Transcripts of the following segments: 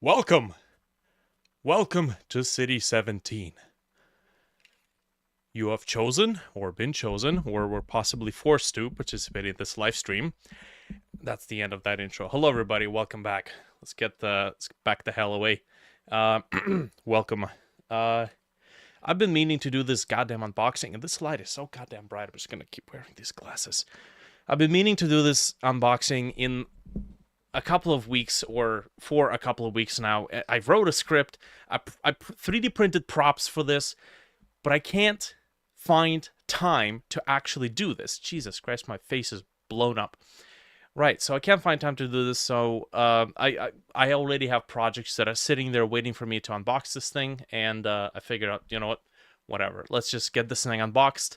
Welcome! Welcome to City 17. You have chosen, or been chosen, or were possibly forced to participate in this live stream. That's the end of that intro. Hello, everybody. Welcome back. Let's back the hell away. Welcome. I've been meaning to do this goddamn unboxing, and this light is so goddamn bright. I'm just gonna keep wearing these glasses. I've been meaning to do this unboxing in a couple of weeks, or for a couple of weeks now. I wrote a script. I 3D printed props for this, but I can't find time to actually do this. Jesus Christ, my face is blown up. Right, so I can't find time to do this, so I already have projects that are sitting there waiting for me to unbox this thing, and I figured out, you know what, whatever. Let's just get this thing unboxed.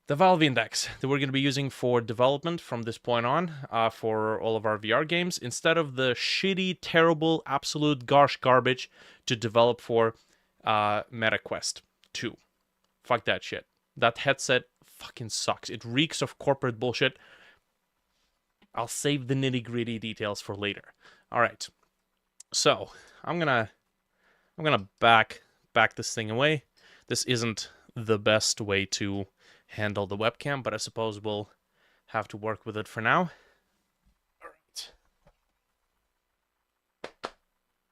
The Valve Index that we're going to be using for development from this point on for all of our VR games, instead of the shitty, terrible, absolute garbage to develop for MetaQuest 2. Fuck that shit. That headset fucking sucks. It reeks of corporate bullshit. I'll save the nitty-gritty details for later. All right. So, I'm gonna back this thing away. This isn't the best way to handle the webcam, but I suppose we'll have to work with it for now. All right.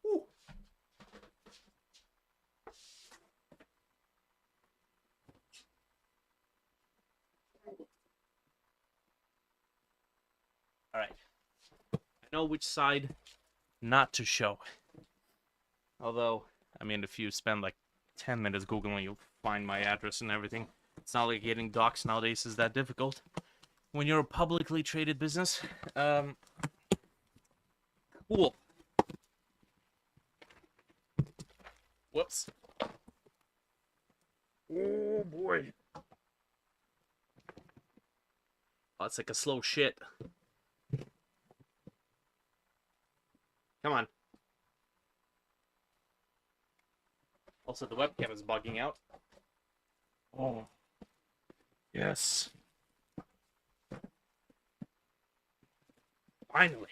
Ooh. All right. I know which side not to show. Although, I mean, if you spend like 10 minutes Googling, you'll find my address and everything. It's not like getting doxxed nowadays is that difficult. When you're a publicly traded business. Cool. Whoops. Oh, boy. Oh, it's like a slow shit. Come on. Also, the webcam is bugging out. Oh. Yes. Finally.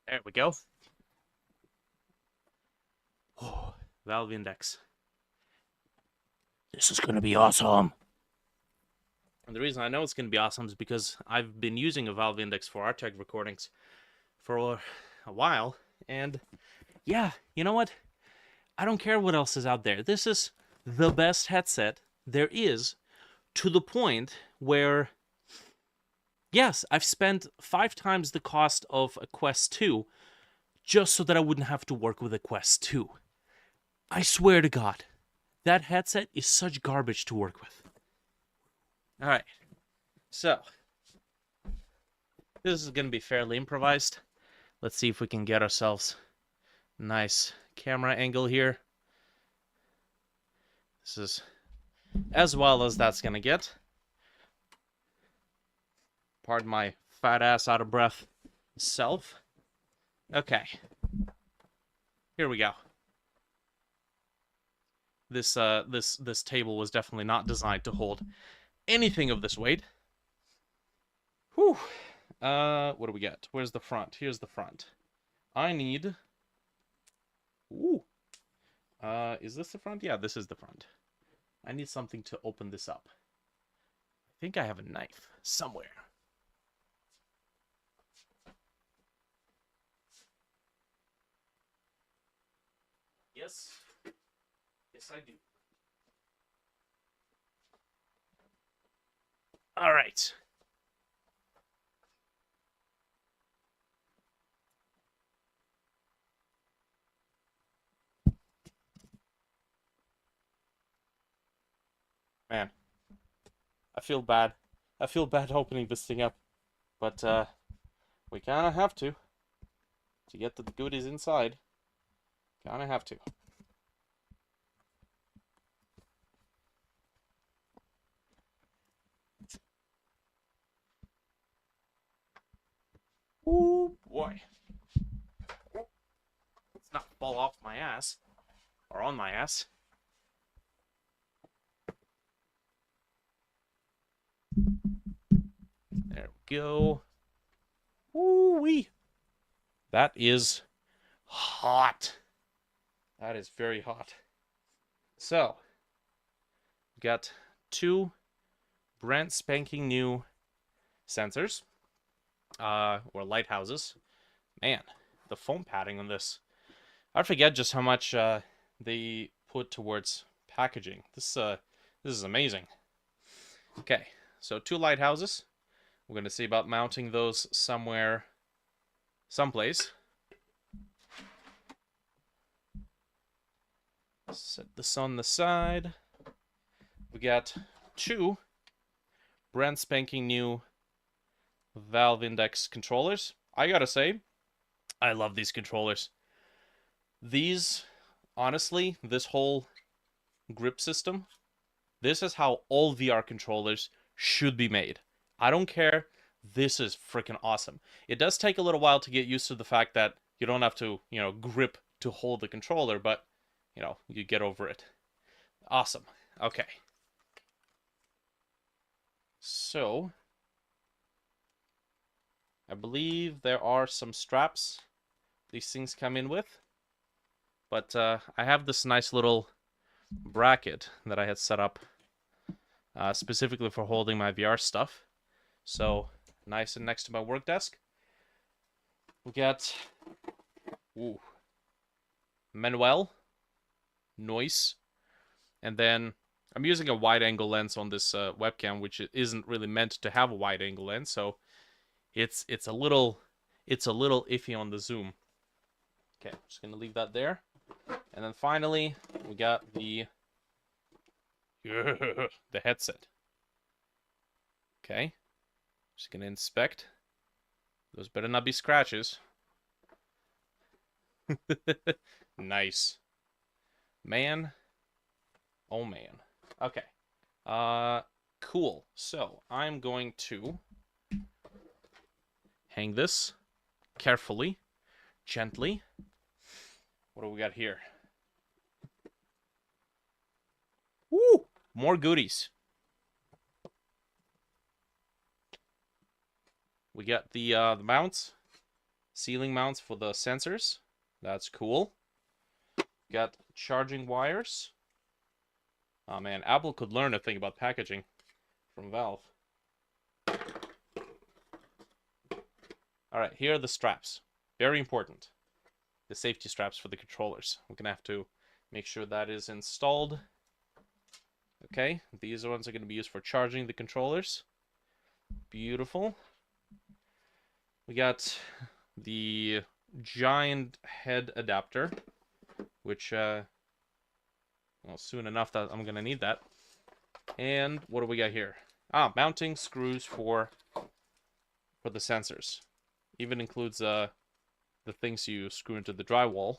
There we go. Oh, Valve Index. This is going to be awesome. And the reason I know it's going to be awesome is because I've been using a Valve Index for our tech recordings for a while. And yeah, you know what? I don't care what else is out there. This is the best headset there is, to the point where, yes, I've spent 5 times the cost of a Quest 2 just so that I wouldn't have to work with a Quest 2. I swear to God, that headset is such garbage to work with. All right, so this is going to be fairly improvised. Let's see if we can get ourselves a nice camera angle here. This is as well as that's going to get. Pardon my fat ass out of breath self. Okay. Here we go. This table was definitely not designed to hold anything of this weight. Whew. What do we get? Where's the front? Here's the front. I need... Ooh. Is this the front? Yeah, this is the front. I need something to open this up. I think I have a knife somewhere. Yes. Yes, I do. All right. Man, I feel bad. I feel bad opening this thing up, but we kind of have to get the goodies inside. Kind of have to. Ooh, boy. Let's not fall off my ass. Or on my ass. go. Woo-wee. That is hot. That is very hot. So, we got 2 brand spanking new sensors, or lighthouses. Man, the foam padding on this. I forget just how much they put towards packaging. This is amazing. Okay, so 2 lighthouses. We're going to see about mounting those someplace. Set this on the side. We got 2 brand spanking new Valve Index controllers. I gotta say, I love these controllers. These, honestly, this whole grip system, this is how all VR controllers should be made. I don't care. This is freaking awesome. It does take a little while to get used to the fact that you don't have to, grip to hold the controller, but, you get over it. Awesome. Okay. So, I believe there are some straps these things come in with. But I have this nice little bracket that I had set up specifically for holding my VR stuff. So, nice and next to my work desk. We got Manuel, noise, and then I'm using a wide angle lens on this webcam, which isn't really meant to have a wide angle lens, so it's a little iffy on the zoom. Okay, I'm just gonna leave that there, and then finally we got the headset. Okay, just gonna inspect. Those better not be scratches. Nice, man. Oh man. Okay. Cool. So I'm going to hang this carefully, gently. What do we got here? Woo! More goodies. We got the mounts, ceiling mounts for the sensors. That's cool. Got charging wires. Oh man, Apple could learn a thing about packaging from Valve. Alright, here are the straps. Very important. The safety straps for the controllers. We're going to have to make sure that is installed. Okay, these ones are going to be used for charging the controllers. Beautiful. We got the giant head adapter, which, well, soon enough that I'm going to need that. And what do we got here? Mounting screws for the sensors. Even includes the things you screw into the drywall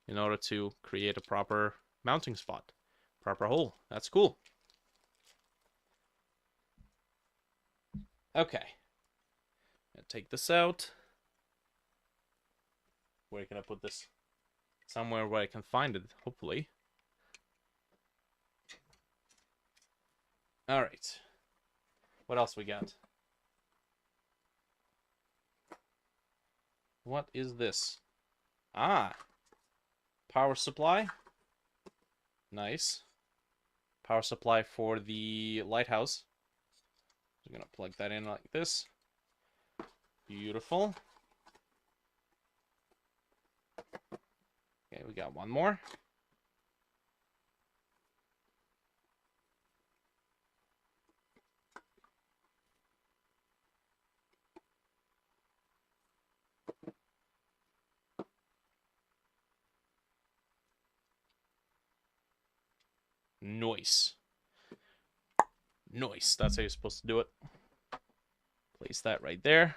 in order to create a proper mounting spot, proper hole. That's cool. Okay. Take this out. Where can I put this? Somewhere where I can find it, hopefully. Alright. What else we got? What is this? Power supply. Nice. Power supply for the lighthouse. I'm gonna plug that in like this. Beautiful. Okay, we got one more. Nice. Nice. That's how you're supposed to do it. Place that right there.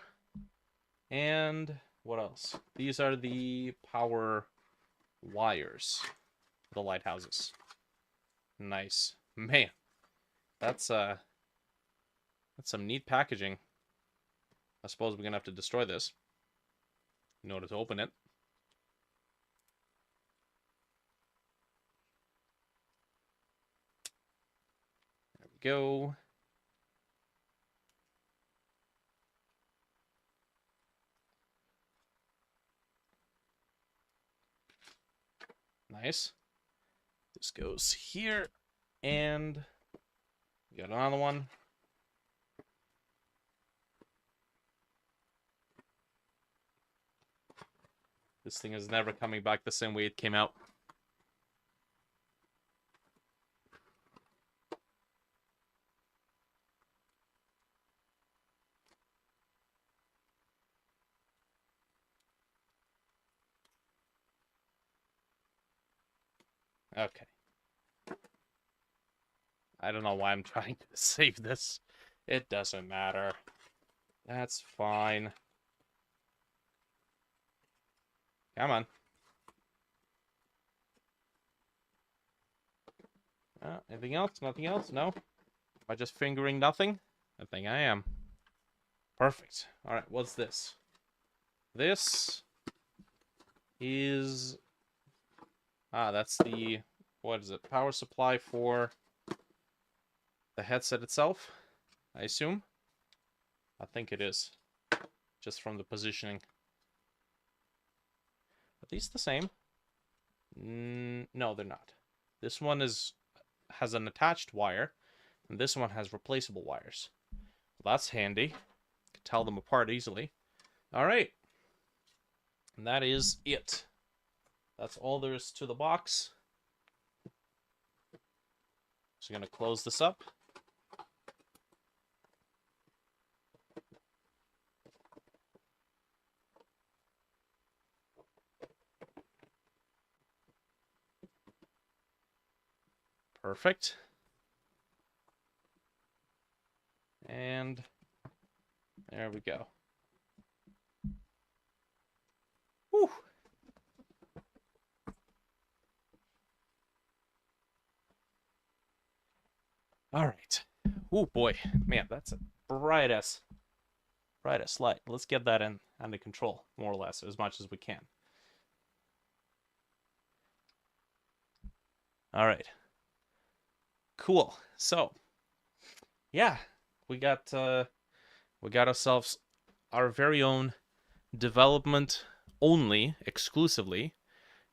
And what else? These are the power wires for the lighthouses. Nice. Man, that's some neat packaging. I suppose we're gonna have to destroy this in order to open it. There we go. Nice. This goes here, and we got another one. This thing is never coming back the same way it came out. Okay. I don't know why I'm trying to save this. It doesn't matter. That's fine. Come on. Anything else? Nothing else? No? Am I just fingering nothing? I think I am. Perfect. Alright, what's this? This is... that's the... What is it? Power supply for the headset itself, I assume. I think it is. Just from the positioning. Are these the same? No, they're not. This one has an attached wire, and this one has replaceable wires. Well, that's handy. Can tell them apart easily. Alright. And that is it. That's all there is to the box. So I'm going to close this up. Perfect. And there we go. Whew. All right. Oh boy, man, that's a bright as light. Let's get that under control, more or less, as much as we can. All right. Cool. So, yeah, we got ourselves our very own development only, exclusively.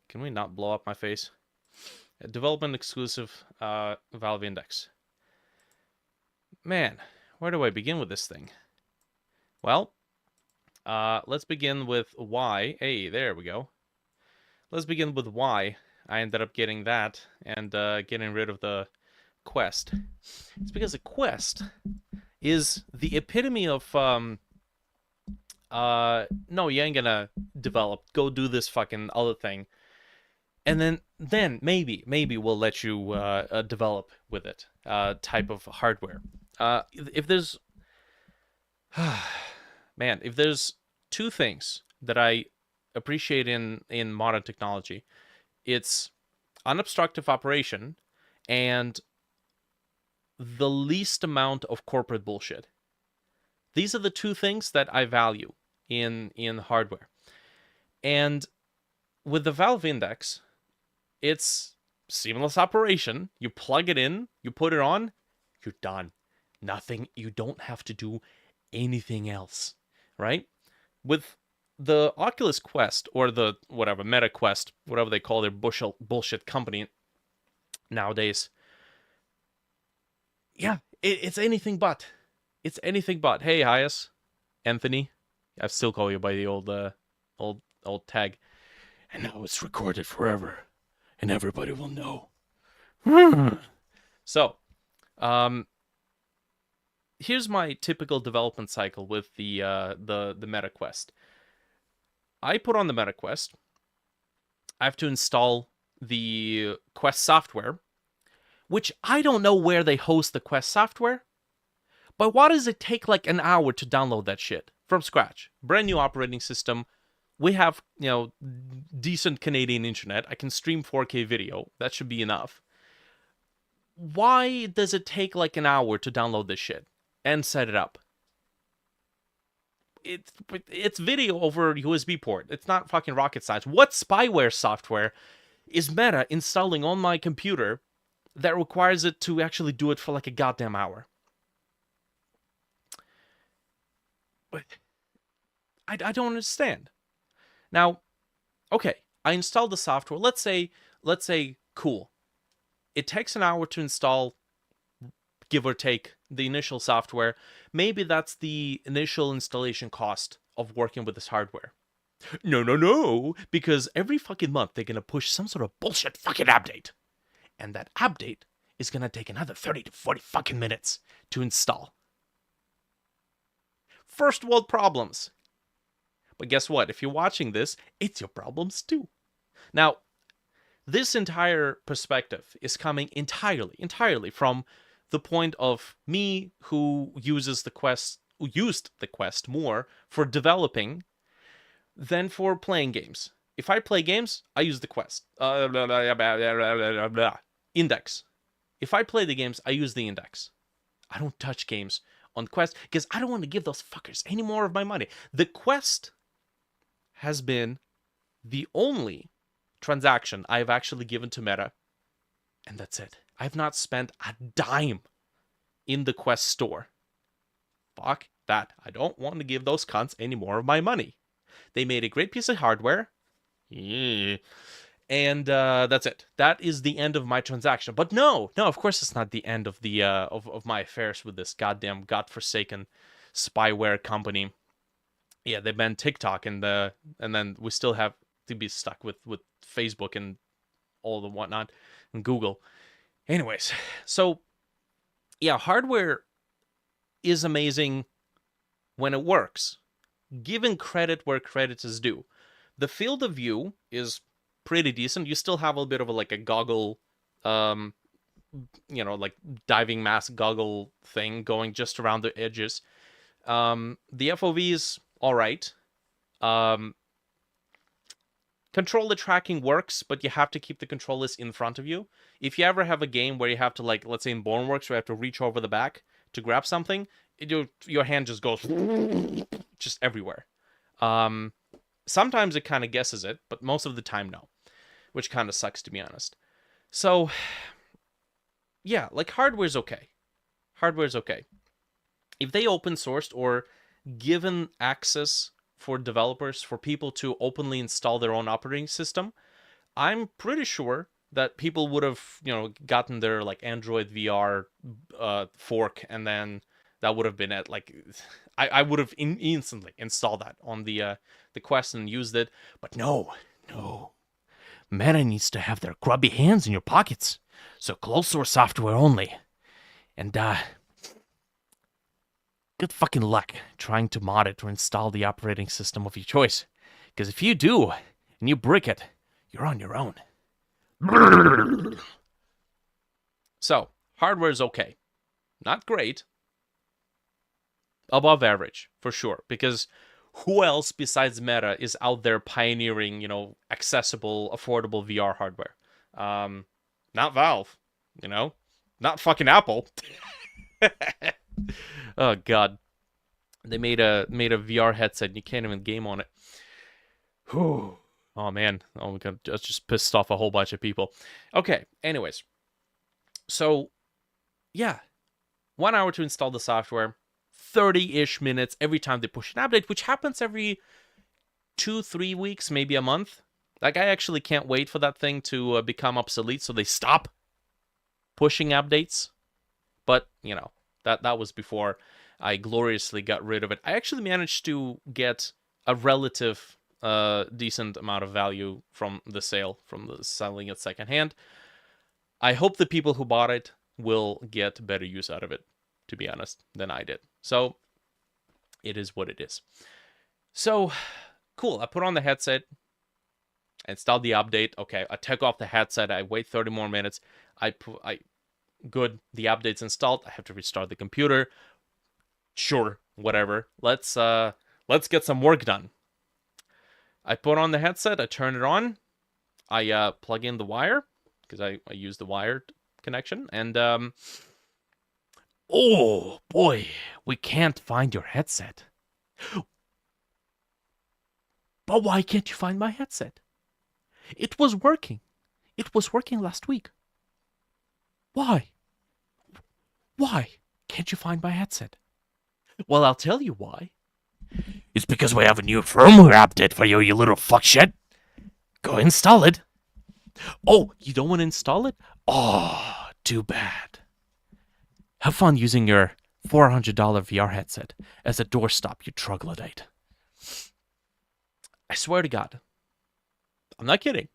Can we not blow up my face? A development exclusive Valve Index. Man, where do I begin with this thing? Well, let's begin with why. Hey, there we go. Let's begin with why I ended up getting that and getting rid of the Quest. It's because the Quest is the epitome of no, you ain't gonna develop. Go do this fucking other thing, and then maybe we'll let you develop with it. Type of hardware. If there's man, if there's two things that I appreciate in modern technology, it's unobstructive operation and the least amount of corporate bullshit. These are the two things that I value in hardware. And with the Valve Index, it's seamless operation. You plug it in, you put it on, you're done. Nothing, you don't have to do anything else, right? With the Oculus Quest, or the whatever, Meta Quest, whatever they call their bullshit company nowadays, yeah, it's anything but. It's anything but. Hey, Hyas, Anthony, I still call you by the old tag. And now it's recorded forever, and everybody will know. So, here's my typical development cycle with the Meta Quest. I put on the Meta Quest. I have to install the Quest software, which I don't know where they host the Quest software. But why does it take like an hour to download that shit from scratch? Brand new operating system. We have, decent Canadian internet. I can stream 4K video. That should be enough. Why does it take like an hour to download this shit and set it up? It's video over USB port. It's not fucking rocket science. What spyware software is Meta installing on my computer that requires it to actually do it for like a goddamn hour? But I don't understand. Now, okay, I installed the software. Let's say let's say, cool. It takes an hour to install, give or take, the initial software. Maybe that's the initial installation cost of working with this hardware. No, because every fucking month they're gonna push some sort of bullshit fucking update. And that update is gonna take another 30 to 40 fucking minutes to install. First world problems. But guess what? If you're watching this, it's your problems too. Now, this entire perspective is coming entirely from the point of me who used the Quest more for developing than for playing games. If I play games, I use the Quest. Index. If I play the games, I use the Index. I don't touch games on Quest because I don't want to give those fuckers any more of my money. The Quest has been the only transaction I've actually given to Meta, and that's it. I've not spent a dime in the Quest store. Fuck that. I don't want to give those cunts any more of my money. They made a great piece of hardware. Yeah. And that's it. That is the end of my transaction. But no, of course it's not the end of the of my affairs with this goddamn godforsaken spyware company. Yeah, they banned TikTok, and then we still have to be stuck with Facebook and all the whatnot, and Google. Anyways, so yeah, hardware is amazing when it works. Given credit where credit is due. The field of view is pretty decent. You still have a bit of a goggle, like diving mask goggle thing going just around the edges. The FOV is all right. Controller tracking works, but you have to keep the controllers in front of you. If you ever have a game where you have to, let's say in Boneworks, where you have to reach over the back to grab something, your hand just goes just everywhere. Sometimes it kind of guesses it, but most of the time, no. Which kind of sucks, to be honest. So, yeah, hardware's okay. Hardware's okay. If they open sourced or given access for developers, for people to openly install their own operating system, I'm pretty sure that people would have, gotten their Android VR fork, and then that would have been it. I would have instantly installed that on the Quest and used it. But no. Meta needs to have their grubby hands in your pockets. So closed source software only. And good fucking luck trying to mod it or install the operating system of your choice. Because if you do, and you brick it, you're on your own. So, hardware is okay. Not great. Above average, for sure. Because who else besides Meta is out there pioneering, accessible, affordable VR hardware? Not Valve, not fucking Apple. Oh god, they made a VR headset and you can't even game on it. Whew. Oh man, my god, just pissed off a whole bunch of people. Okay, anyways, so yeah, 1 hour to install the software, 30-ish minutes every time they push an update, which happens every 2-3 weeks, maybe a month. I actually can't wait for that thing to become obsolete, so they stop pushing updates. But that was before I gloriously got rid of it. I actually managed to get a relative decent amount of value from the sale, from the selling it secondhand. I hope the people who bought it will get better use out of it, to be honest, than I did. So it is what it is. So cool. I put on the headset, installed the update. Okay, I take off the headset. I wait 30 more minutes. Good. The update's installed. I have to restart the computer. Sure, whatever. Let's get some work done. I put on the headset. I turn it on. I plug in the wire because I use the wired connection. And oh boy, we can't find your headset. But why can't you find my headset? It was working. It was working last week. Why? Why can't you find my headset? Well, I'll tell you why. It's because we have a new firmware update for you, you little fuck shit. Go install it. Oh, you don't want to install it? Oh, too bad. Have fun using your $400 VR headset as a doorstop, you troglodyte. I swear to God, I'm not kidding.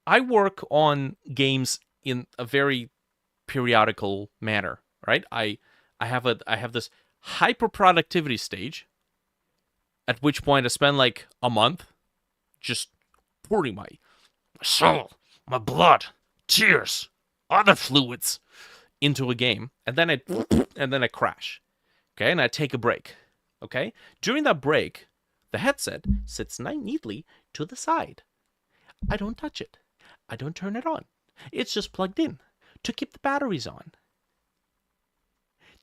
I work on games in a very periodical manner, right? I have this hyper productivity stage, at which point I spend like a month just pouring my soul, my blood, tears, other fluids into a game, and then I crash. Okay, and I take a break. Okay, during that break, the headset sits neatly to the side. I don't touch it. I don't turn it on. It's just plugged in to keep the batteries on.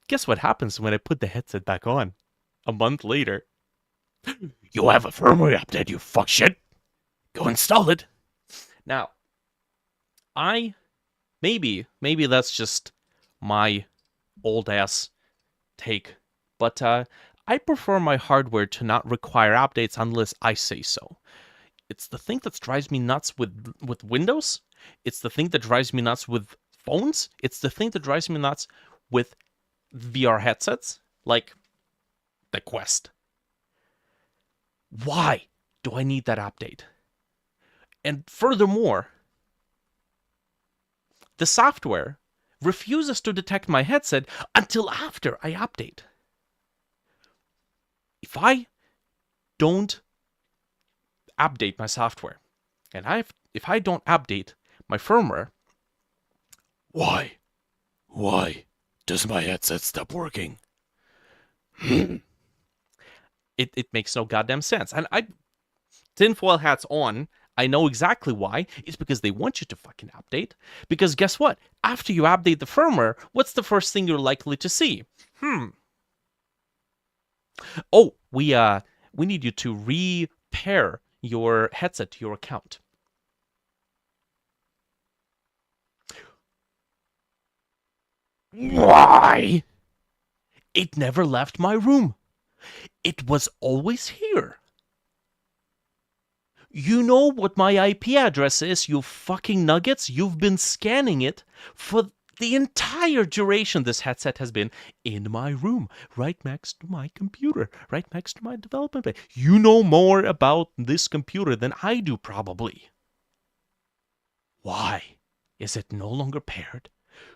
Guess what happens when I put the headset back on a month later? You have a firmware update, you fuck shit. Go install it. Now, maybe that's just my old ass take, but I prefer my hardware to not require updates unless I say so. It's the thing that drives me nuts with Windows. It's the thing that drives me nuts with phones. It's the thing that drives me nuts with VR headsets, like the Quest. Why do I need that update? And furthermore, the software refuses to detect my headset until after I update. If I don't update my software, and if I don't update my firmware, why does my headset stop working? It makes no goddamn sense. And tinfoil hats on, I know exactly why. It's because they want you to fucking update. Because guess what? After you update the firmware, what's the first thing you're likely to see? Oh, we need you to repair your headset to your account. Why? It never left my room. It was always here. You know what my IP address is, you fucking nuggets? You've been scanning it for the entire duration this headset has been in my room, right next to my computer, right next to my development bay. You know more about this computer than I do, probably. Why is it no longer paired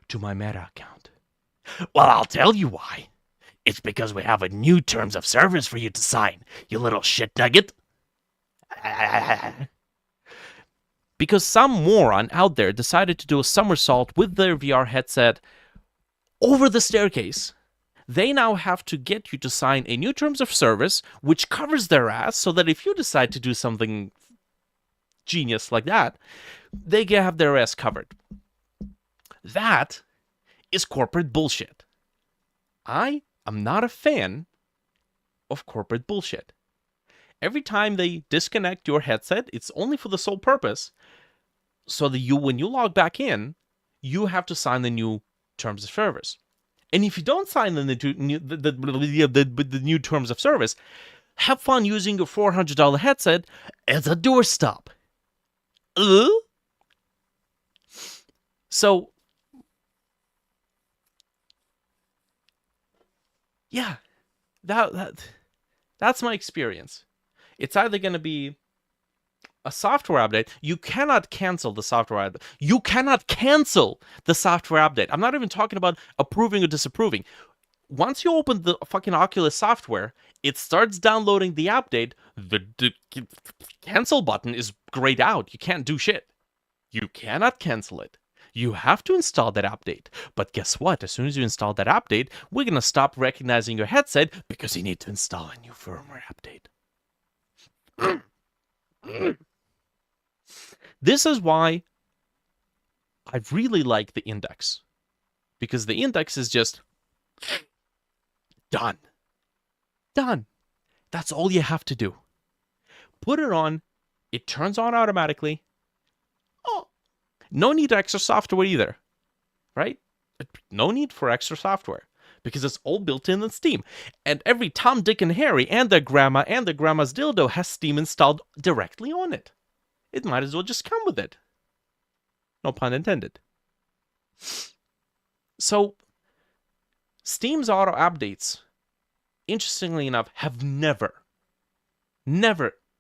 to my Meta account? Well, I'll tell you why. It's because we have a new terms of service for you to sign, you little shit nugget. Because some moron out there decided to do a somersault with their VR headset over the staircase. They now have to get you to sign a new terms of service, which covers their ass, so that if you decide to do something genius like that, they can have their ass covered. That is corporate bullshit. I am not a fan of corporate bullshit. Every time they disconnect your headset, it's only for the sole purpose so that when you log back in, you have to sign the new terms of service. And if you don't sign the new terms of service, have fun using your $400 headset as a doorstop. So, yeah, that's my experience. It's either going to be a software update. You cannot cancel the software update. You cannot cancel the software update. I'm not even talking about approving or disapproving. Once you open the fucking Oculus software, it starts downloading the update. The cancel button is grayed out. You can't do shit. You cannot cancel it. You have to install that update. But guess what? As soon as you install that update, we're going to stop recognizing your headset because you need to install a new firmware update. This is why I really like the Index. Because the Index is just done. Done. That's all you have to do. Put it on. It turns on automatically. Oh, no need for extra software either. Right? No need for extra software. because it's all built in Steam. And every Tom, Dick, and Harry and their grandma and their grandma's dildo has Steam installed directly on it. It might as well just come with it. No pun intended. So, Steam's auto updates, interestingly enough, have never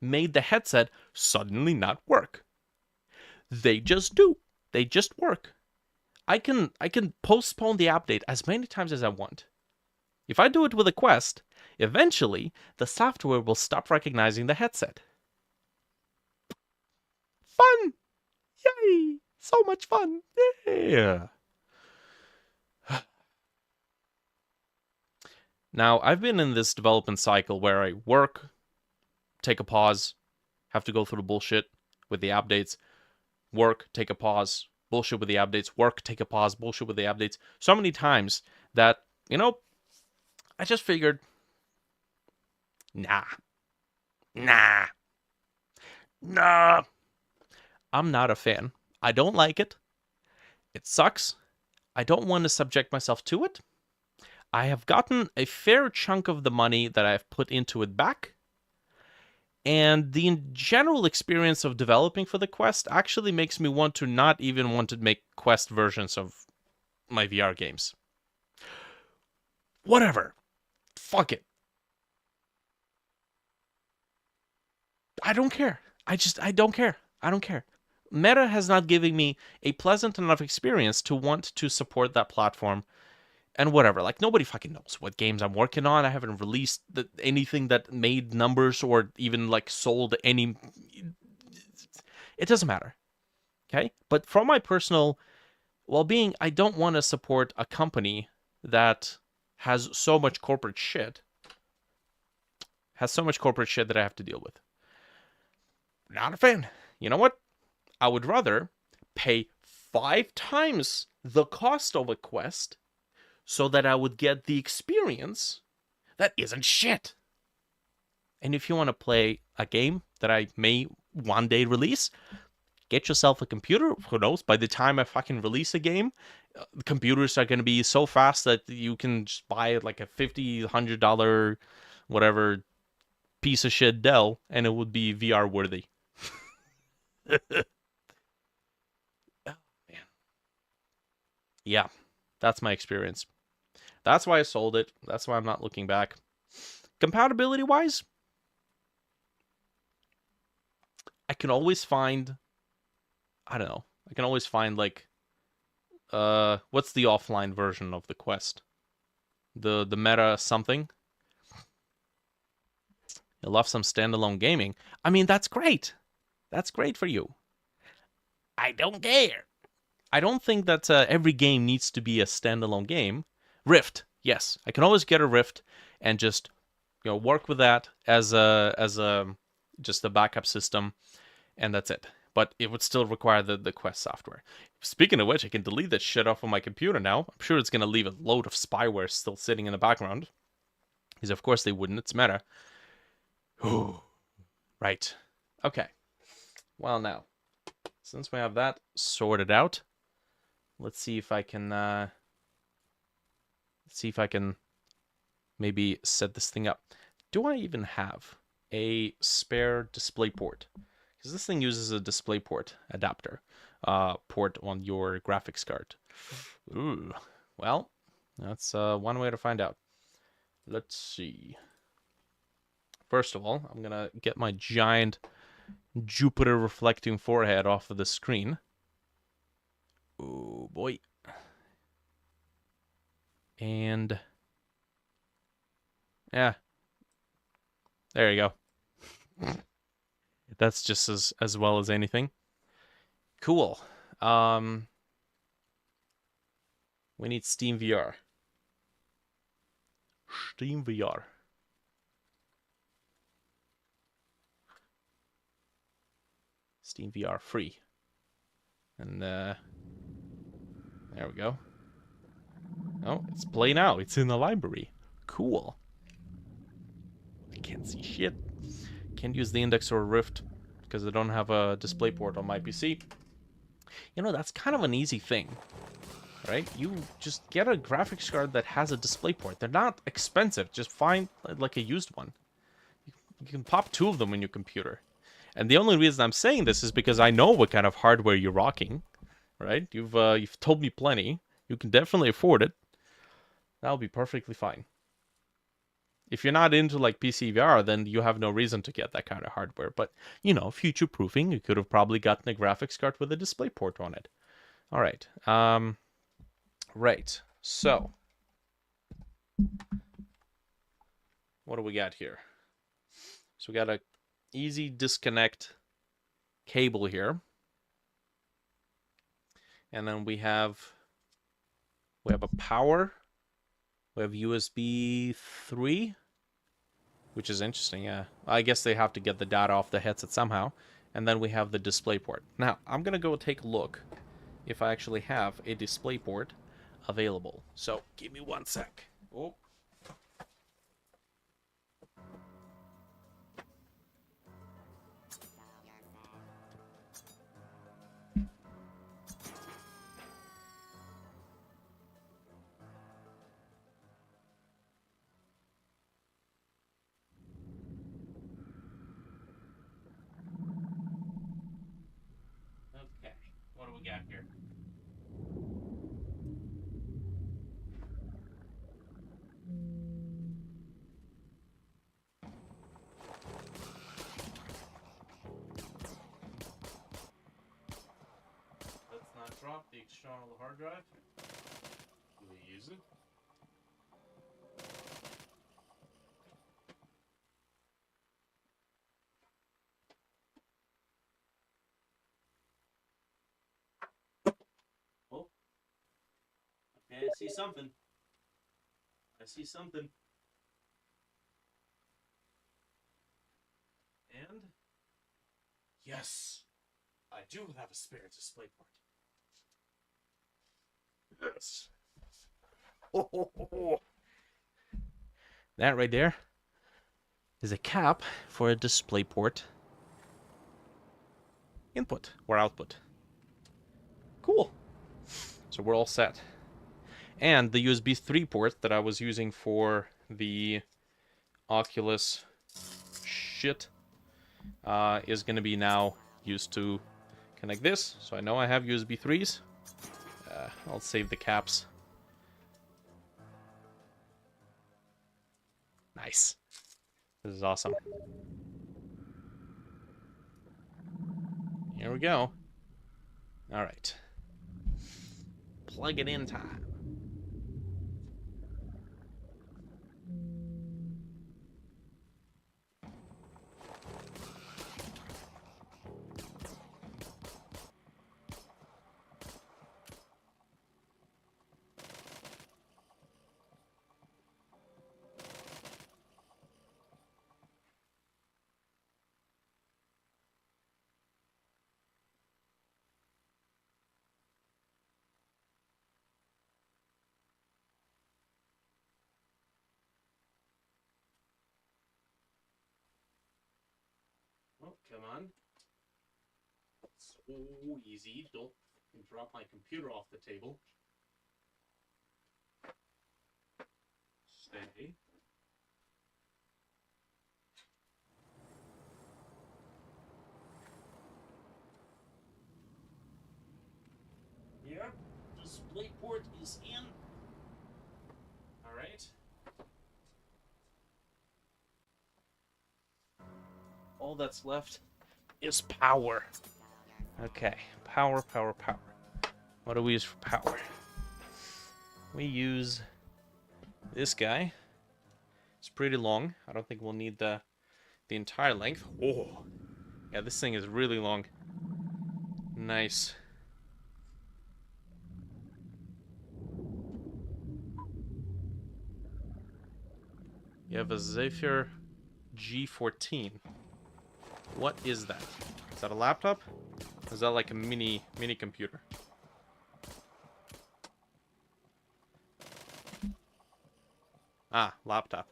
made the headset suddenly not work. They just do. They just work. I can postpone the update as many times as I want. If I do it with a Quest, eventually the software will stop recognizing the headset. Fun! Yay! So much fun! Yeah! Now, I've been in this development cycle where I work, take a pause, have to go through the bullshit with the updates, work, take a pause, bullshit with the updates, work, take a pause, bullshit with the updates, so many times that, I just figured, nah, I'm not a fan. I don't like it. It sucks. I don't want to subject myself to it. I have gotten a fair chunk of the money that I've put into it back. And the general experience of developing for the Quest actually makes me want to not even want to make Quest versions of my VR games. Whatever. Fuck it. I don't care. I don't care. I don't care. Meta has not given me a pleasant enough experience to want to support that platform. And whatever, like, nobody fucking knows what games I'm working on. I haven't released anything that made numbers or even, like, sold any... It doesn't matter, okay? But for my personal well-being, I don't want to support a company that has so much corporate shit. That I have to deal with. Not a fan. You know what? I would rather pay 5 times the cost of a Quest so that I would get the experience that isn't shit. And if you want to play a game that I may one day release, get yourself a computer. Who knows? By the time I fucking release a game, the computers are going to be so fast that you can just buy like a $50, $100, whatever piece of shit Dell, and it would be VR worthy. Oh, man. Yeah, that's my experience. That's why I sold it. That's why I'm not looking back. Compatibility-wise, I can always find... I don't know. I can always find, like... what's the offline version of the Quest? The Meta something? You love some standalone gaming. I mean, that's great. That's great for you. I don't care. I don't think that every game needs to be a standalone game. Rift, yes, I can always get a Rift and just work with that as just a backup system, and that's it. But it would still require the Quest software. Speaking of which, I can delete that shit off of my computer now. I'm sure it's gonna leave a load of spyware still sitting in the background, because of course they wouldn't. It's Meta. Ooh, right. Okay. Well, now, since we have that sorted out, let's see if I can. Maybe set this thing up. Do I even have a spare DisplayPort? Because this thing uses a DisplayPort adapter port on your graphics card. Ooh, well, that's one way to find out. Let's see. First of all, I'm gonna get my giant Jupiter reflecting forehead off of the screen. Oh boy. And yeah, there you go. That's just as well as anything. Cool. We need Steam VR. Steam VR. Steam VR free. And there we go. Oh, it's play now. It's in the library. Cool. I can't see shit. Can't use the Index or Rift because I don't have a DisplayPort on my PC. That's kind of an easy thing. right? You just get a graphics card that has a DisplayPort. They're not expensive. Just find like a used one. You can pop 2 of them in your computer. And the only reason I'm saying this is because I know what kind of hardware you're rocking, right? You've told me plenty. You can definitely afford it. That'll be perfectly fine. If you're not into like PC VR, then you have no reason to get that kind of hardware. But, you know, future proofing, you could have probably gotten a graphics card with a DisplayPort on it. All right. Right. So, what do we got here? So we got a easy disconnect cable here. And then we have a power. We have USB 3, which is interesting. Yeah, I guess they have to get the data off the headset somehow. And then we have the DisplayPort. Now, I'm going to go take a look if I actually have a DisplayPort available. So, give me 1 sec. Oh. Okay, what do we got here? Let's not drop the external hard drive. Do we use it? Oh. Okay, I see something. I see something. And yes, I do have a spare DisplayPort. Yes. Oh. That right there is a cap for a DisplayPort input or output. Cool. So we're all set. And the USB 3 port that I was using for the Oculus shit is going to be now used to connect this. So I know I have USB 3s. I'll save the caps. Nice. This is awesome. Here we go. All right. Plug it in time. Oh, come on. So easy. Don't drop my computer off the table. Stay. Yep, DisplayPort is in. All right. All that's left is power. Okay, power. What do we use for power? We use this guy. It's pretty long. I don't think we'll need the entire length. Oh, yeah, this thing is really long. Nice. You have a Zephyr G14. What is that? Is that a laptop? Or is that like a mini computer? Ah, laptop.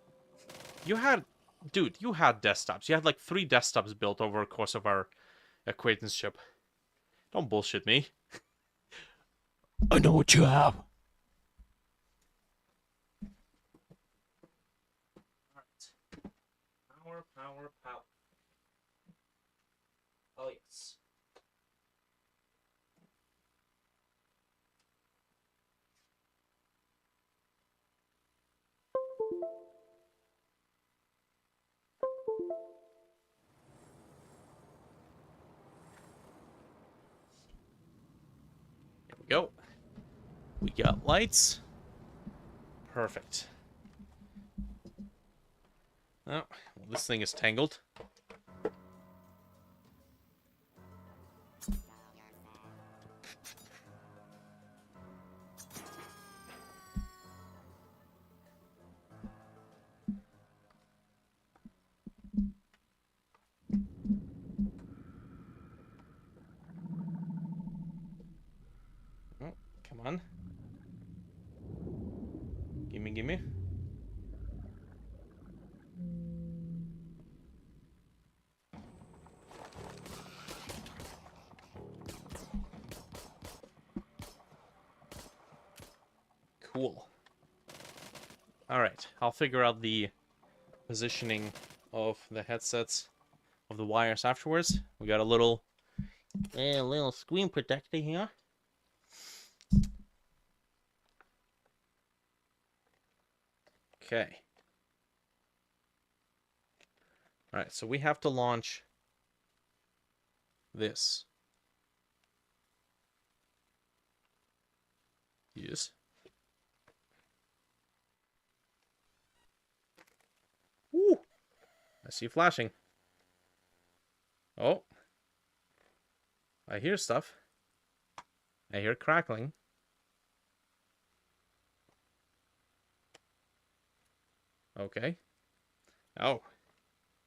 You had desktops. You had like 3 desktops built over the course of our acquaintanceship. Don't bullshit me. I know what you have. Power, power, power. Oh, yes. Here we go. We got lights. Perfect. Oh, well, this thing is tangled. Oh, come on. Gimme, gimme. Cool. Alright, I'll figure out the positioning of the headsets, of the wires afterwards. We got a little screen protector here. Okay. Alright, so we have to launch this. Yes. Woo! I see flashing. Oh. I hear stuff. I hear crackling. Okay. Oh.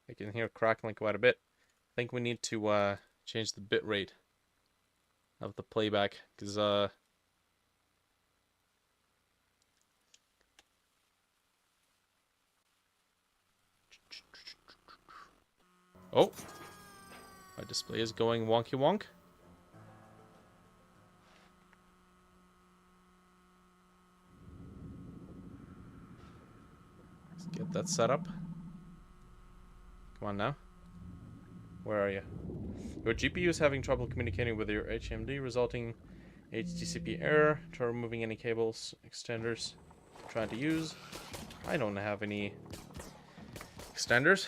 I can hear crackling quite a bit. I think we need to change the bit rate of the playback, because oh, my display is going wonky wonk. Let's get that set up. Come on now. Where are you? Your GPU is having trouble communicating with your HMD, resulting HDCP error. Try removing any cables, extenders you're trying to use. I don't have any extenders.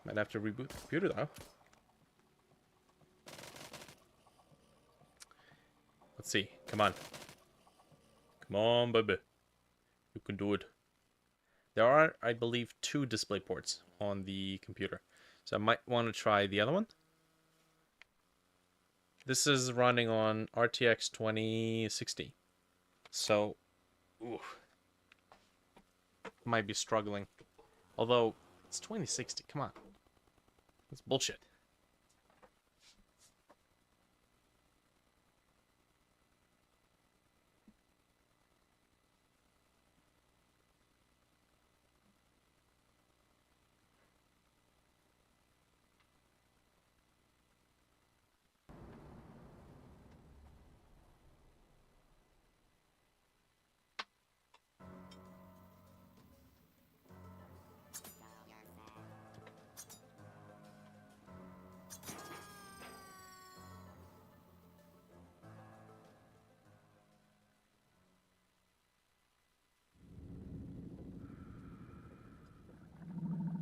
Might have to reboot the computer though. Let's see. Come on. Come on, baby. You can do it. There are, I believe, 2 display ports on the computer. So I might want to try the other one. This is running on RTX 2060. So, oof, might be struggling. Although, it's 2060. Come on. That's bullshit.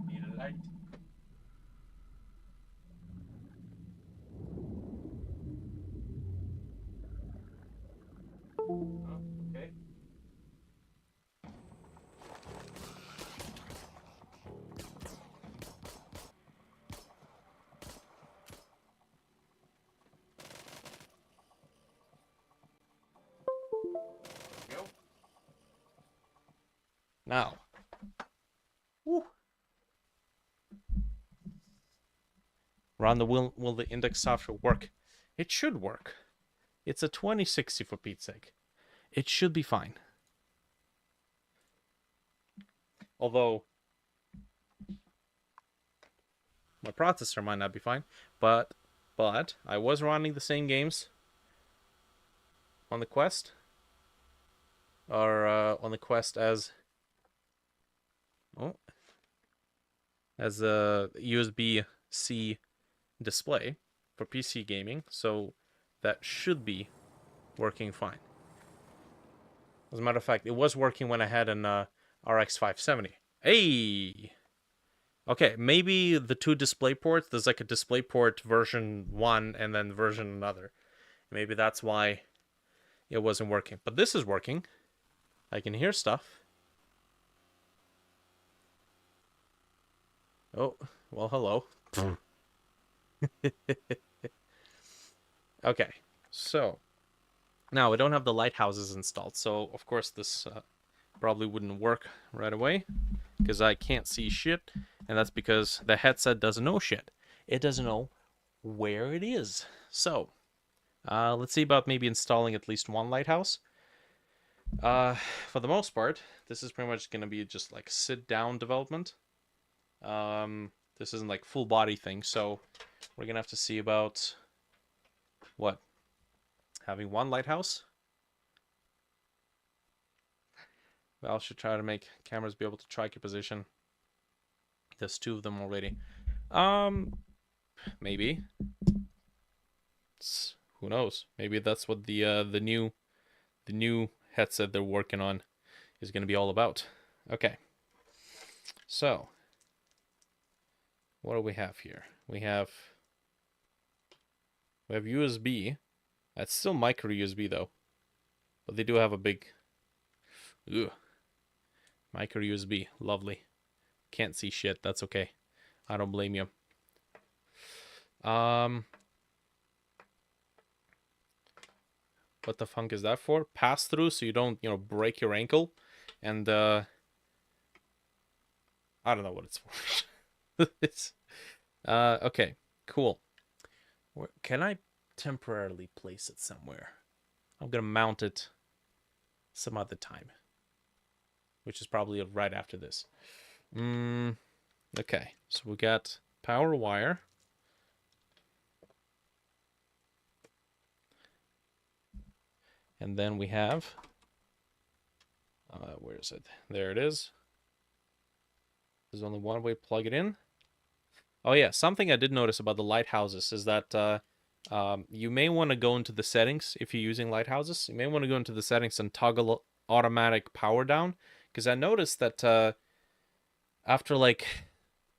Need a light. Oh, okay. There we go. Now. Woo. Run the will the index software work? It should work. It's a 2060 for Pete's sake. It should be fine. Although my processor might not be fine, but I was running the same games on the Quest, are on the quest as a USB-C display for PC gaming, so that should be working fine. As a matter of fact, it was working when I had an RX 570. Hey! Okay, maybe the two display ports, there's like a display port version 1 and then version another. Maybe that's why it wasn't working. But this is working. I can hear stuff. Oh, well, hello. Okay, so now we don't have the lighthouses installed, so of course this probably wouldn't work right away because I can't see shit, and that's because the headset doesn't know shit. It doesn't know where it is. So let's see about maybe installing at least one lighthouse. For the most part, this is pretty much going to be just like sit-down development. This isn't like full body thing, so we're gonna have to see about what, having one lighthouse. Well, should try to make cameras be able to track your position. There's two of them already. Maybe. Who knows? Maybe that's what the new headset they're working on is going to be all about. Okay. So, what do we have here? We have USB. That's still micro USB though, but they do have a big micro USB. Lovely. Can't see shit. That's okay. I don't blame you. What the funk is that for? Pass through so you don't, break your ankle. And I don't know what it's for. It's okay, cool. Can I temporarily place it somewhere? I'm gonna mount it some other time, which is probably right after this. Okay, so we got power wire. And then we have, where is it? There it is. There's only one way to plug it in. Oh yeah, something I did notice about the lighthouses is that you may want to go into the settings if you're using lighthouses. You may want to go into the settings and toggle automatic power down, because I noticed that after like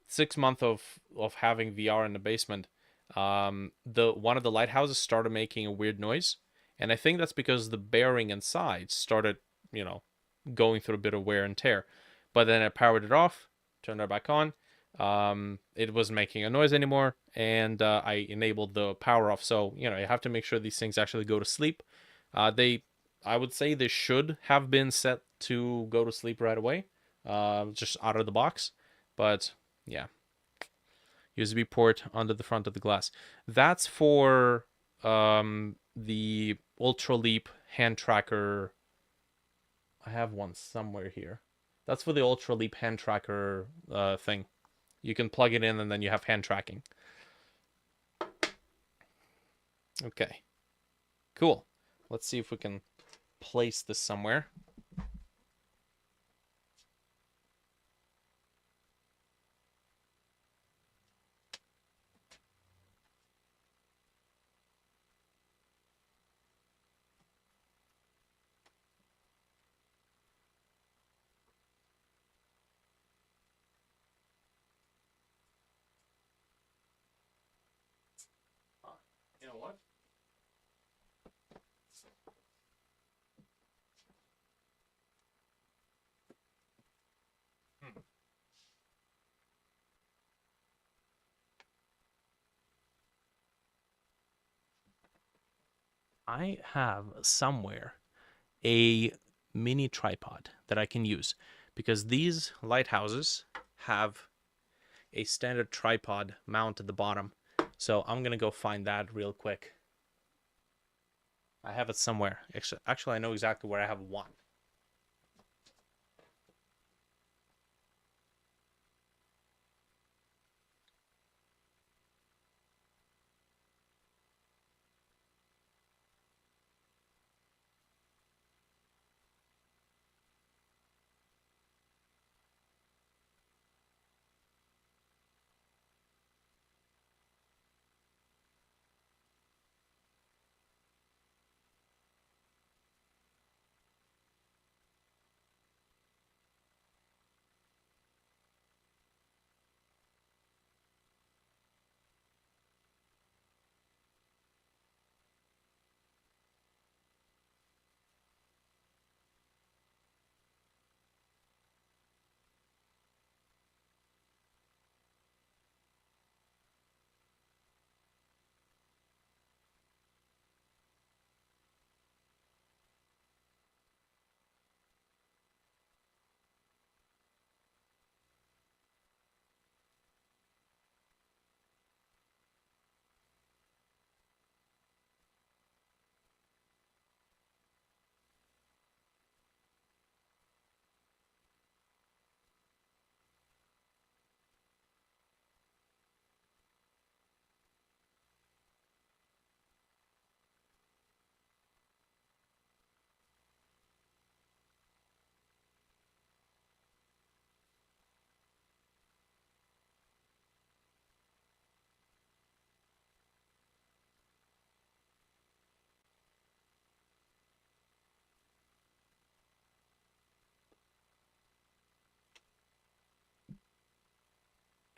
6 months of having VR in the basement, one of the lighthouses started making a weird noise, and I think that's because the bearing and sides started, going through a bit of wear and tear. But then I powered it off, turned it back on. It wasn't making a noise anymore, and I enabled the power off. So you have to make sure these things actually go to sleep. I would say they should have been set to go to sleep right away, just out of the box. But yeah, USB port under the front of the glass. That's for the Ultra Leap hand tracker. I have one somewhere here. That's for the Ultra Leap hand tracker thing. You can plug it in and then you have hand tracking. Okay, cool. Let's see if we can place this somewhere. You know what? I have somewhere a mini tripod that I can use, because these lighthouses have a standard tripod mount at the bottom. So I'm gonna go find that real quick. I have it somewhere. Actually, I know exactly where I have one.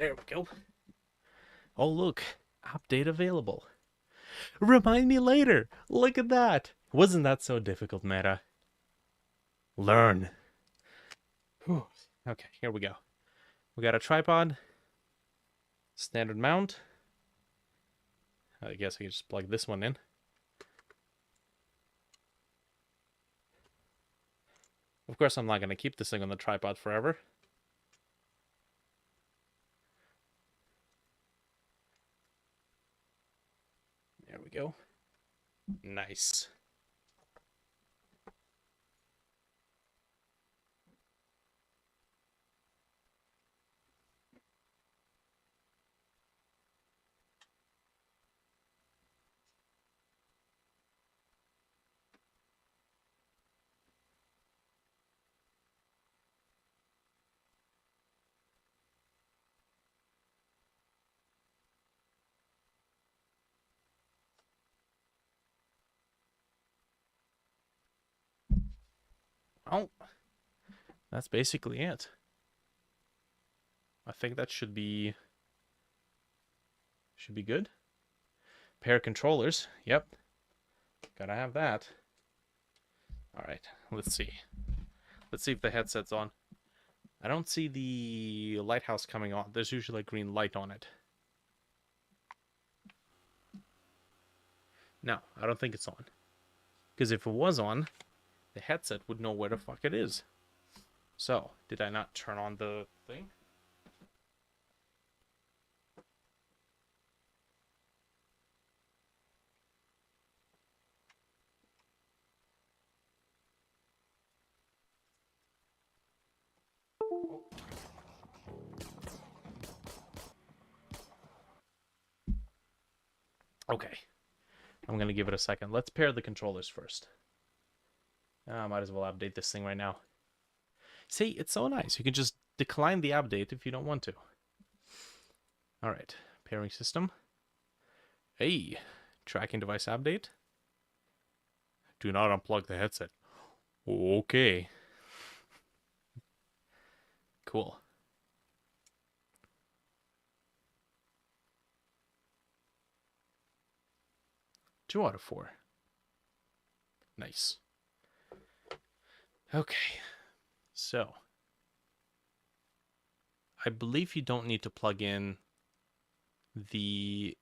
There we go. Oh, look. Update available. Remind me later. Look at that. Wasn't that so difficult, Meta? Learn. Whew. Okay, here we go. We got a tripod. Standard mount. I guess I can just plug this one in. Of course, I'm not going to keep this thing on the tripod forever. There we go. Nice. Oh, that's basically it. I think that should be good. Pair controllers. Yep. Gotta have that. All right. Let's see. Let's see if the headset's on. I don't see the lighthouse coming on. There's usually a green light on it. No, I don't think it's on. Because if it was on, the headset would know where the fuck it is. So, did I not turn on the thing? Okay. I'm going to give it a second. Let's pair the controllers first. I might as well update this thing right now. See, it's so nice. You can just decline the update if you don't want to. All right. Pairing system. Hey. Tracking device update. Do not unplug the headset. Okay. Cool. Two out of 4. Nice. Okay. So, I believe you don't need to plug in the...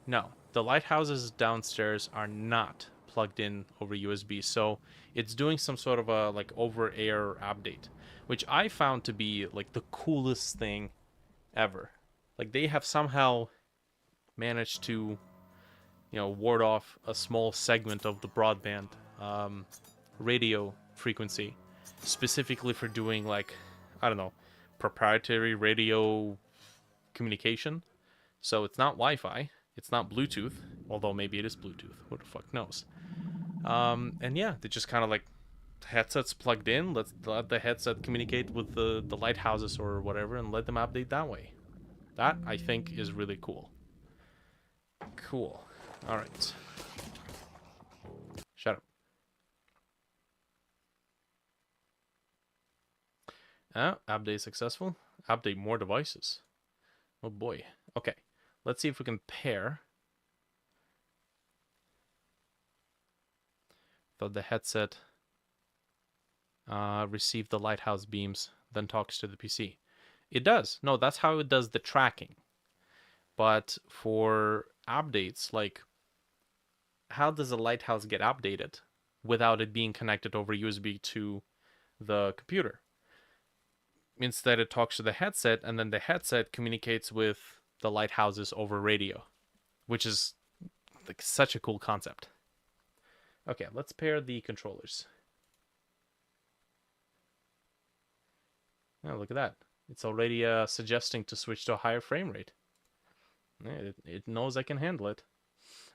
No, the lighthouses downstairs are not plugged in over USB, so it's doing some sort of a like over-air update, which I found to be like the coolest thing ever. Like they have somehow managed to, ward off a small segment of the broadband radio frequency, specifically for doing like, I don't know, proprietary radio communication. So it's not Wi-Fi, it's not Bluetooth, although maybe it is Bluetooth. Who the fuck knows? And yeah, they just kind of like headsets plugged in. Let the headset communicate with the lighthouses or whatever, and let them update that way. That I think is really cool. Cool. All right. Shut up. Update successful. Update more devices. Oh boy. Okay. Let's see if we can pair. So the headset receive the lighthouse beams, then talks to the PC. It does. No, that's how it does the tracking. But for updates, like, how does a lighthouse get updated without it being connected over USB to the computer? Instead, it talks to the headset, and then the headset communicates with the lighthouses over radio, which is like such a cool concept. Okay, let's pair the controllers. Oh, look at that. It's already suggesting to switch to a higher frame rate. It knows I can handle it.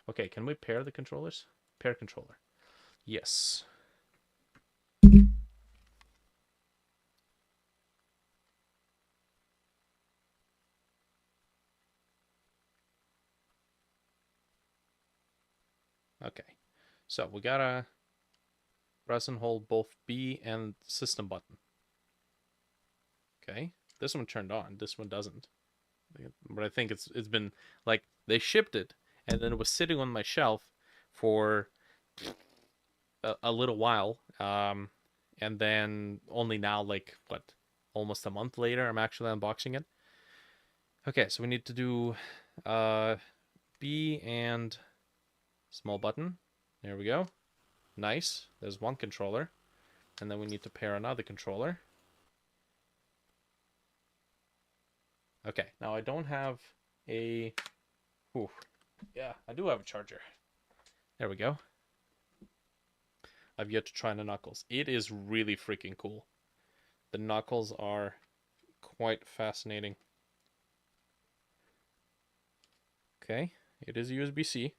Okay, can we pair the controllers? Pair controller. Yes. Okay, so we gotta press and hold both B and system button. Okay, This one turned on. This one doesn't. But I think it's been like they shipped it, and then it was sitting on my shelf for a little while. And then only now, like what, almost a month later, I'm actually unboxing it. Okay, so we need to do B and small button. There we go. Nice. There's one controller. And then we need to pair another controller. Okay, now I don't have a... Ooh. Yeah, I do have a charger. There we go. I've yet to try the knuckles. It is really freaking cool. The knuckles are quite fascinating. Okay, it is USB-C.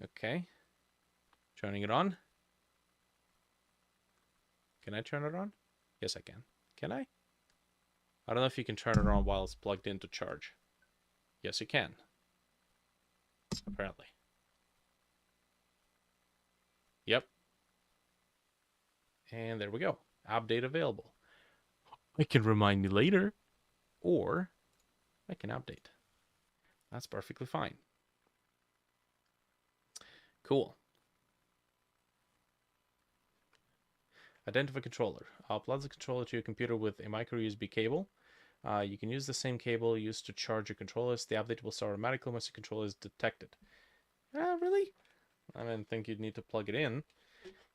Okay. Turning it on. Can I turn it on? Yes, I can. Can I? I don't know if you can turn it on while it's plugged in to charge. Yes, you can. Apparently. Yep. And there we go. Update available. I can remind me later, or I can update. That's perfectly fine. Cool. Identify controller. Plug the controller to your computer with a micro USB cable. You can use the same cable used to charge your controllers. The update will start automatically once your controller is detected. Really? I didn't think you'd need to plug it in,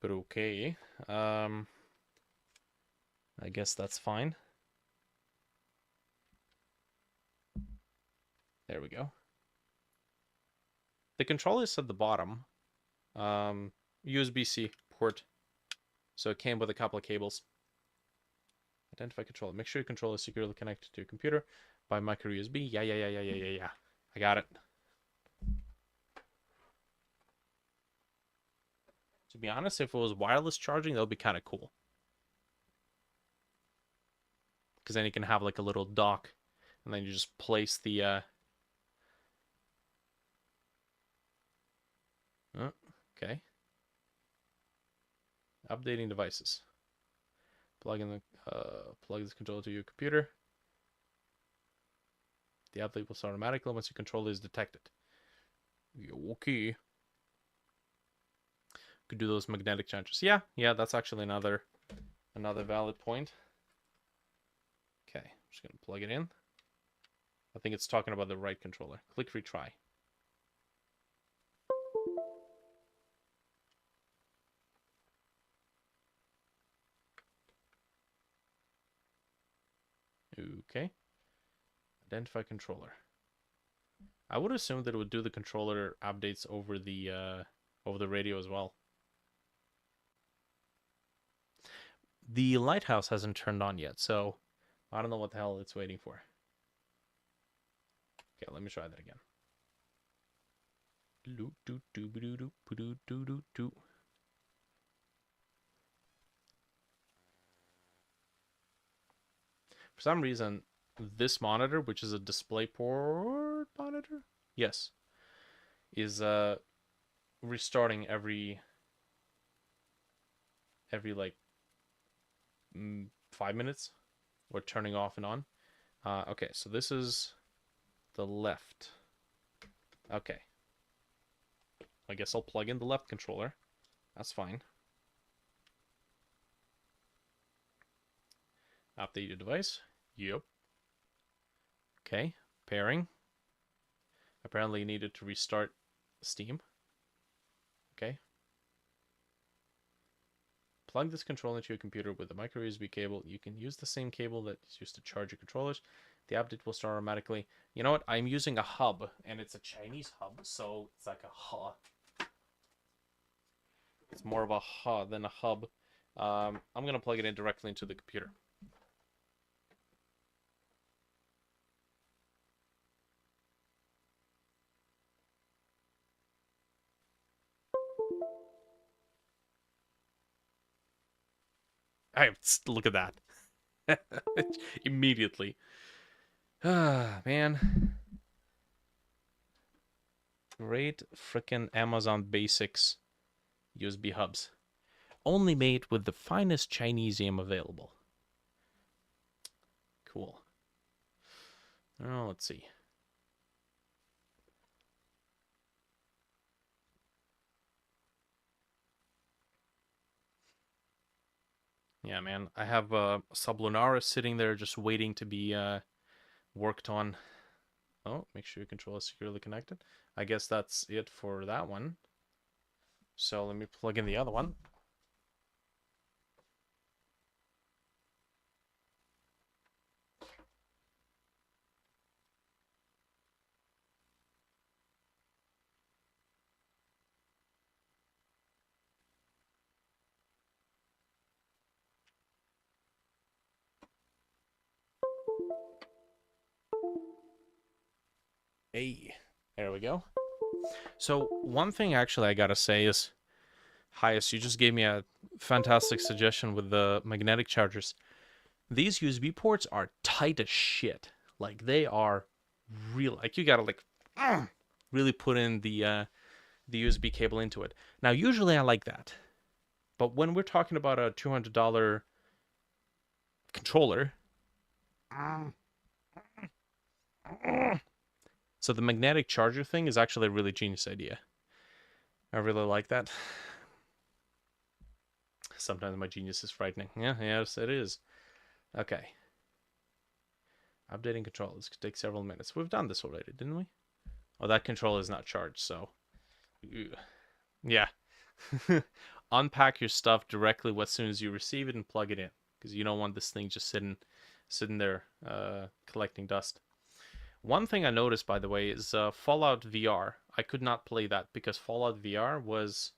but okay. I guess that's fine. There we go. The controller is at the bottom. USB-C port. So it came with a couple of cables. Identify controller. Make sure your controller is securely connected to your computer by micro USB. Yeah. I got it. To be honest, if it was wireless charging, that would be kind of cool. Because then you can have like a little dock, and then you just place the... okay. Updating devices. Plug this controller to your computer. The update will start automatically once your controller is detected. Okay. Could do those magnetic changes. Yeah, that's actually another valid point. Okay, I'm just gonna plug it in. I think it's talking about the right controller. Click retry. Okay. Identify controller. I would assume that it would do the controller updates over the radio as well. The lighthouse hasn't turned on yet, so I don't know what the hell it's waiting for. Okay, let me try that again. For some reason, this monitor, which is a DisplayPort monitor, yes, is restarting every like 5 minutes, or turning off and on. Okay, so this is the left. Okay, I guess I'll plug in the left controller. That's fine. Update your device. Yep. Okay, pairing. Apparently you needed to restart Steam. Okay. Plug this controller into your computer with a micro USB cable. You can use the same cable that is used to charge your controllers. The update will start automatically. You know what? I'm using a hub, and it's a Chinese hub, so it's like a ha. It's more of a ha than a hub. I'm going to plug it in directly into the computer. Look at that. Immediately. Ah, man. Great frickin' Amazon Basics USB hubs. Only made with the finest Chinesium available. Cool. Oh, let's see. Yeah, man. I have Sublunaris sitting there just waiting to be worked on. Oh, make sure your controller is securely connected. I guess that's it for that one. So let me plug in the other one. Hey, there we go. So one thing actually I gotta say is, Hyas, you just gave me a fantastic suggestion with the magnetic chargers. These USB ports are tight as shit. Like they are real. Like you gotta like really put in the USB cable into it. Now usually I like that, but when we're talking about a $200 controller, so the magnetic charger thing is actually a really genius idea. I really like that. Sometimes my genius is frightening. Yeah, yes, it is. Okay. Updating control. This could take several minutes. We've done this already, didn't we? Oh, that controller is not charged, so... Yeah. Unpack your stuff directly as soon as you receive it and plug it in. Because you don't want this thing just sitting there collecting dust. One thing I noticed, by the way, is Fallout VR. I could not play that because Fallout VR was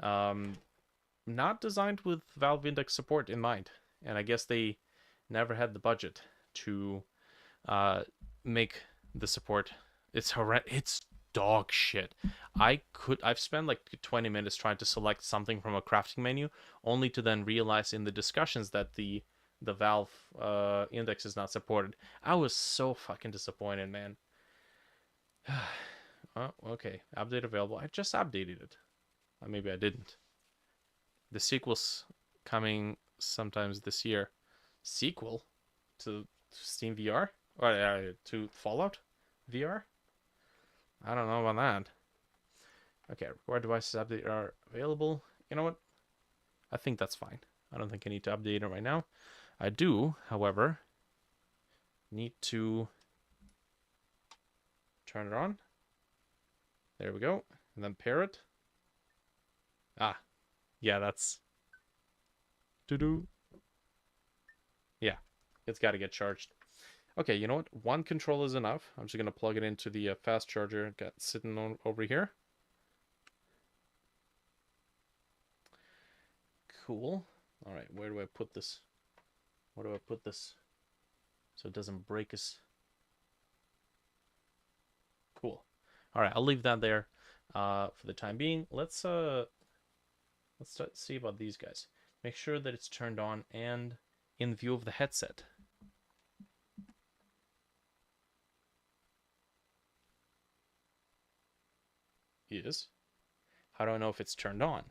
not designed with Valve Index support in mind. And I guess they never had the budget to make the support. It's horrendous. It's dog shit. I've spent like 20 minutes trying to select something from a crafting menu, only to then realize in the discussions that the Valve index is not supported. I was so fucking disappointed, man. Oh, okay. Update available. I just updated it. Maybe I didn't. The sequel's coming sometimes this year. Sequel to Steam VR? Or to Fallout VR? I don't know about that. Okay, required devices update are available. You know what? I think that's fine. I don't think I need to update it right now. I do, however, need to turn it on. There we go. And then pair it. Ah, yeah, that's... Doo-doo. Yeah, it's got to get charged. Okay, you know what? One controller is enough. I'm just going to plug it into the fast charger got sitting on over here. Cool. All right, where do I put this? Where do I put this so it doesn't break us? Cool. All right, I'll leave that there for the time being. Let's see about these guys. Make sure that it's turned on and in view of the headset. Yes. How do I know if it's turned on?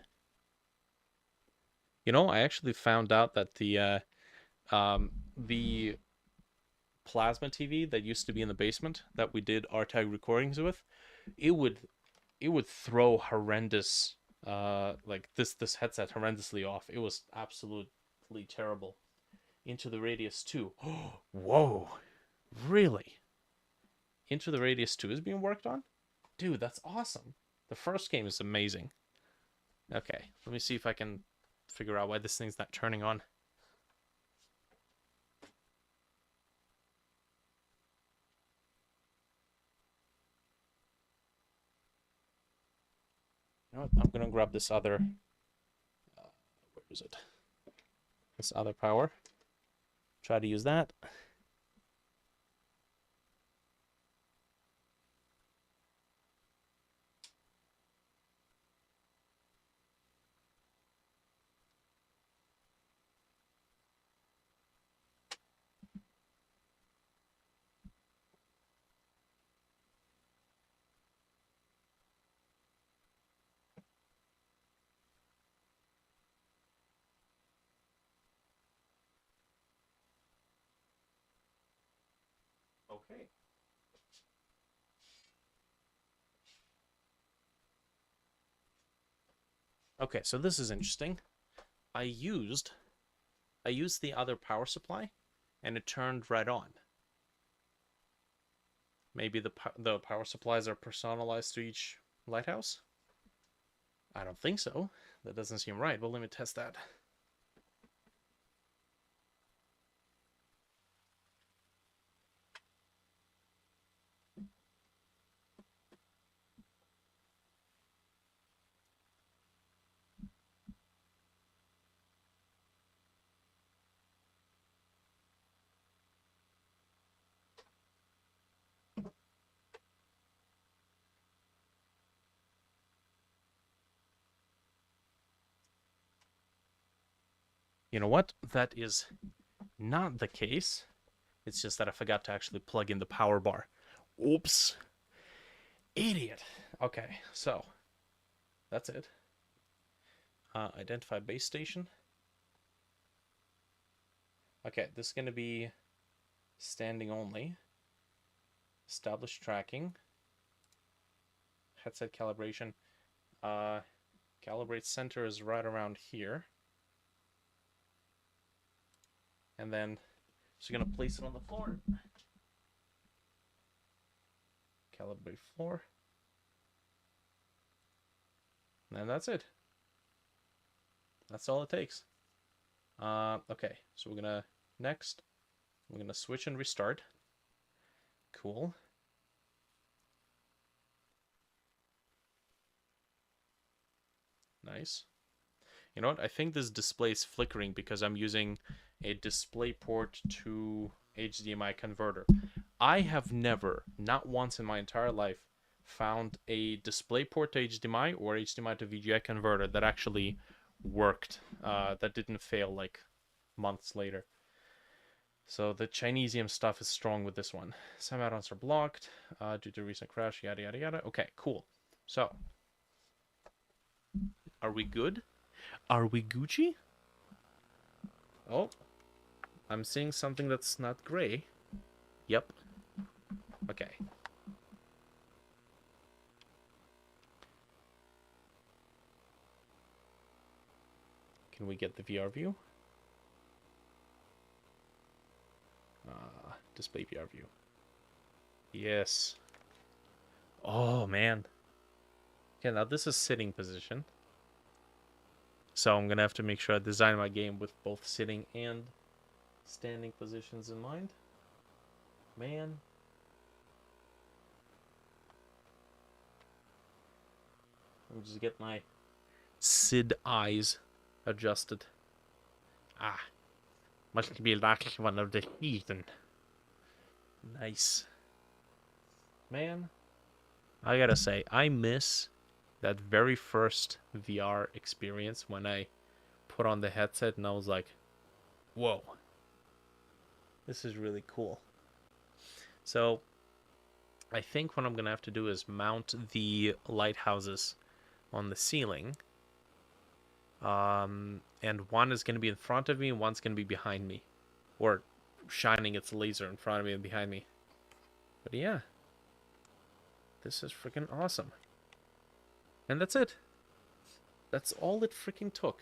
You know, I actually found out that the plasma TV that used to be in the basement that we did RTAG recordings with, it would throw horrendous like this headset horrendously off. It was absolutely terrible. Into the Radius 2. Whoa. Really? Into the Radius 2 is being worked on? Dude, that's awesome. The first game is amazing. Okay, let me see if I can figure out why this thing's not turning on. You know what? I'm gonna grab this other... where is it? This other power. Try to use that. Okay. Okay, so this is interesting. I used the other power supply, and it turned right on. Maybe the power supplies are personalized to each lighthouse? I don't think so. That doesn't seem right. Well, let me test that. You know what? That is not the case. It's just that I forgot to actually plug in the power bar. Oops. Idiot. Okay, so that's it. Identify base station. Okay, this is going to be standing only. Establish tracking. Headset calibration. Calibrate center is right around here. And then just going to place it on the floor. Calibrate floor. And that's it. That's all it takes. Okay, so we're gonna next. We're gonna switch and restart. Cool. Nice. You know what? I think this display is flickering because I'm using a DisplayPort to HDMI converter. I have never, not once in my entire life, found a DisplayPort to HDMI or HDMI to VGA converter that actually worked, that didn't fail like months later. So the Chinesium stuff is strong with this one. Some add-ons are blocked due to recent crash, yada yada yada. Okay, cool. So, are we good? Are we Gucci? Oh, I'm seeing something that's not gray. Yep. Okay. Can we get the VR view? Display VR view. Yes. Oh, man. Okay, now this is sitting position. So I'm going to have to make sure I design my game with both sitting and standing positions in mind. Man. Let me just get my SID eyes adjusted. Ah. Must be last one of the season. Nice. Man. I gotta say, I miss that very first VR experience when I put on the headset and I was like, whoa. This is really cool. So, I think what I'm gonna have to do is mount the lighthouses on the ceiling. And one is going to be in front of me, and one's going to be behind me. Or shining its laser in front of me and behind me. But yeah. This is freaking awesome. And that's it. That's all it freaking took.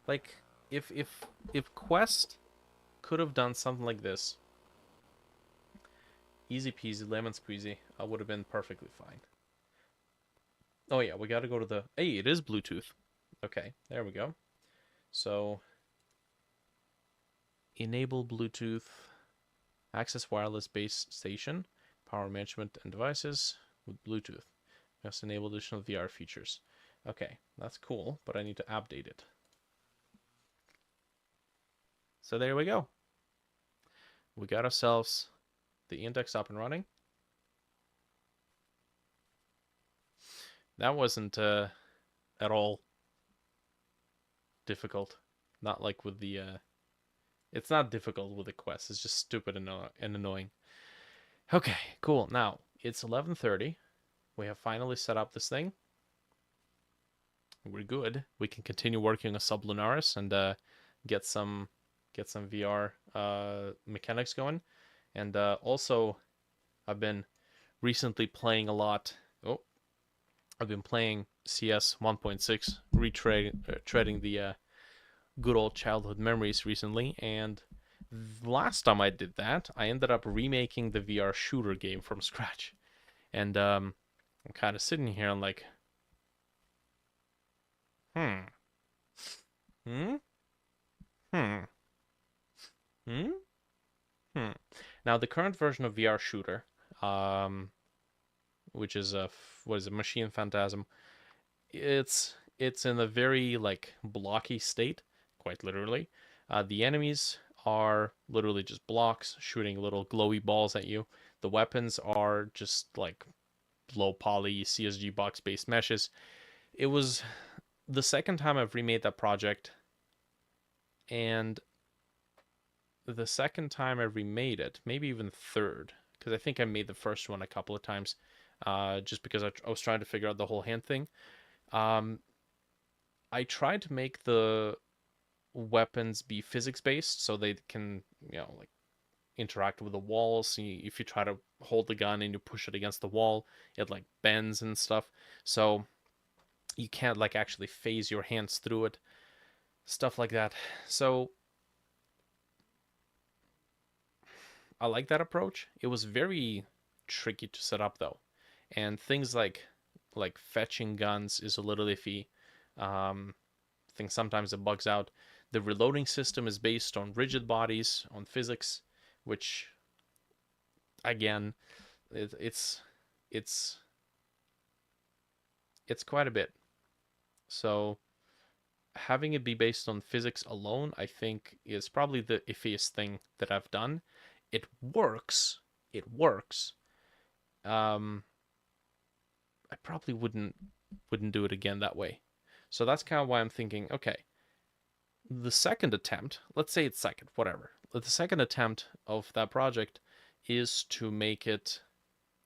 Like, if Quest could have done something like this, easy peasy, lemon squeezy, I would have been perfectly fine. Oh yeah, we gotta go to the... Hey, it is Bluetooth. Okay, there we go. So, enable Bluetooth, access wireless base station, power management and devices with Bluetooth. Just enable additional VR features. Okay, that's cool, but I need to update it. So there we go. We got ourselves the index up and running. That wasn't at all difficult. Not like with the... It's not difficult with the Quest. It's just stupid and annoying. Okay, cool. Now, it's 11:30. We have finally set up this thing. We're good. We can continue working on Sublunaris and get some get some VR mechanics going. And also, I've been recently playing a lot. Oh, I've been playing CS 1.6, treading the good old childhood memories recently. And last time I did that, I ended up remaking the VR shooter game from scratch. And I'm kind of sitting here and like, hmm, hmm, hmm, hmm, hmm. Now the current version of VR shooter, um, which is a what is it, Machine Phantasm, it's in a very like blocky state, quite literally. The enemies are literally just blocks shooting little glowy balls at you. The weapons are just like low poly CSG box based meshes. It was the second time I've remade that project, and the second time I remade it, maybe even third, because I think I made the first one a couple of times, just because I was trying to figure out the whole hand thing. Um, I tried to make the weapons be physics based so they can, like interact with the walls. So if you try to hold the gun and you push it against the wall, it like bends and stuff. So you can't like actually phase your hands through it, stuff like that. So I like that approach. It was very tricky to set up though, and things like fetching guns is a little iffy. I think sometimes it bugs out. The reloading system is based on rigid bodies, on physics, which again, it's it's it's quite a bit. So having it be based on physics alone, I think, is probably the iffiest thing that I've done. It works. It works. Um, I probably wouldn't do it again that way. So that's kind of why I'm thinking, okay, the second attempt, let's say it's second, whatever. The second attempt of that project is to make it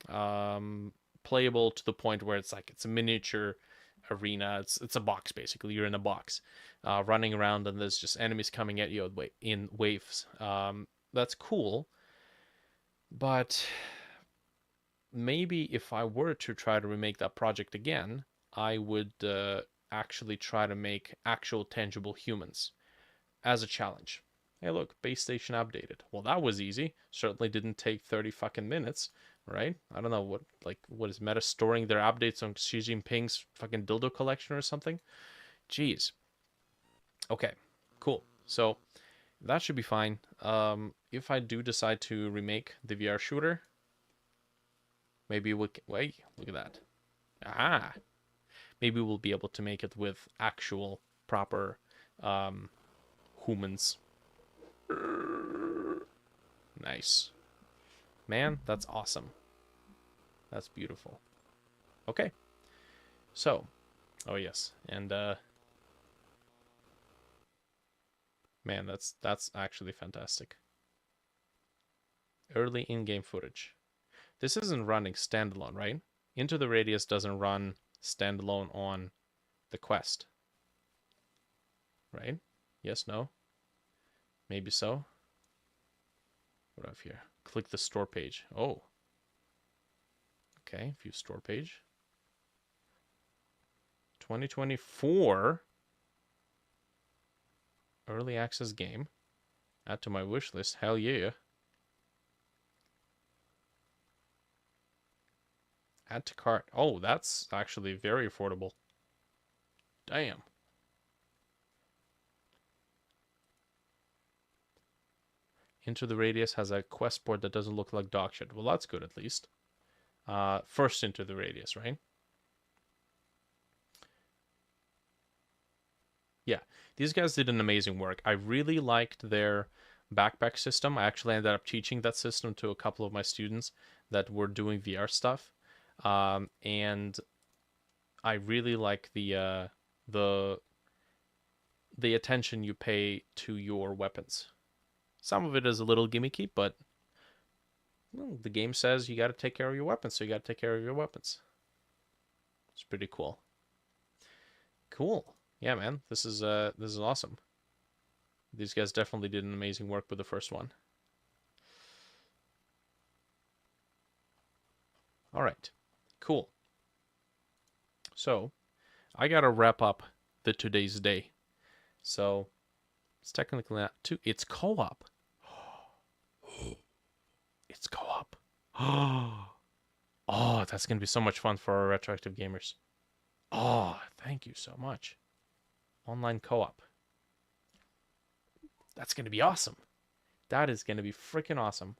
um, playable to the point where it's like it's a miniature arena. It's a box basically. You're in a box, running around, and there's just enemies coming at you in waves. That's cool, but maybe if I were to try to remake that project again, I would actually try to make actual tangible humans as a challenge. Hey, look, base station updated. Well, that was easy. Certainly didn't take 30 fucking minutes, right? I don't know what is Meta storing their updates on Xi Jinping's fucking dildo collection or something? Jeez. Okay, cool. So that should be fine. If I do decide to remake the VR shooter, maybe we can, wait, look at that. Ah, maybe we'll be able to make it with actual proper um, humans. Nice. Man, that's awesome. That's beautiful. Okay. So, oh yes. And man, that's actually fantastic. Early in-game footage. This isn't running standalone, right? Into the Radius doesn't run standalone on the Quest, right? Yes, no? Maybe so. What do I have here? Click the store page. Oh. Okay, view store page. 2024 early access game. Add to my wish list. Hell yeah. Add to cart. Oh, that's actually very affordable. Damn. Into the Radius has a quest board that doesn't look like dog shit. Well, that's good at least. First Into the Radius, right? Yeah, these guys did an amazing work. I really liked their backpack system. I actually ended up teaching that system to a couple of my students that were doing VR stuff, and I really like the the attention you pay to your weapons. Some of it is a little gimmicky, but well, the game says you got to take care of your weapons, so you got to take care of your weapons. It's pretty cool. Cool. Yeah, man. This is awesome. These guys definitely did an amazing work with the first one. All right, cool. So I gotta wrap up the today's day. So it's technically not two. It's co-op. It's co-op. Oh, that's gonna be so much fun for our retroactive gamers. Oh, thank you so much. Online co-op. That's gonna be awesome. That is gonna be freaking awesome.